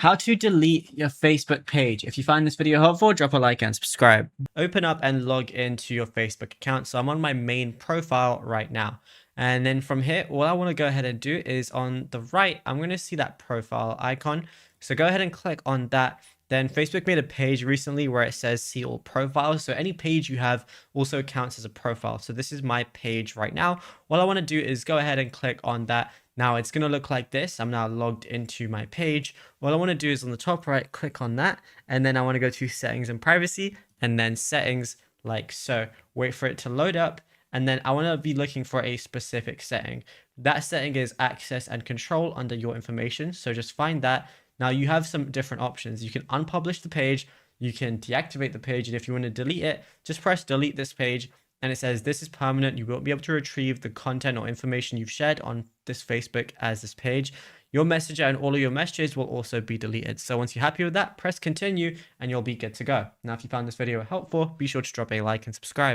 How to delete your Facebook page. If you find this video helpful, drop a like and subscribe. Open up and log into your Facebook account. So I'm on my main profile right now. And then from here, all I want to go ahead and do is on the right, I'm going to see that profile icon. So go ahead and click on that. Then Facebook made a page recently where it says see all profiles. So any page you have also counts as a profile. So this is my page right now. All I want to do is go ahead and click on that. Now it's going to look like this. I'm now logged into my page. What I want to do is on the top right, click on that. And then I want to go to settings and privacy and then settings like so. Wait for it to load up. And then I want to be looking for a specific setting. That setting is access and control under your information. So just find that. Now you have some different options. You can unpublish the page. You can deactivate the page. And if you want to delete it, just press delete this page. And it says this is permanent. You won't be able to retrieve the content or information you've shared on this Facebook as this page. Your messenger and all of your messages will also be deleted. So once you're happy with that, press continue and you'll be good to go. Now, if you found this video helpful, be sure to drop a like and subscribe.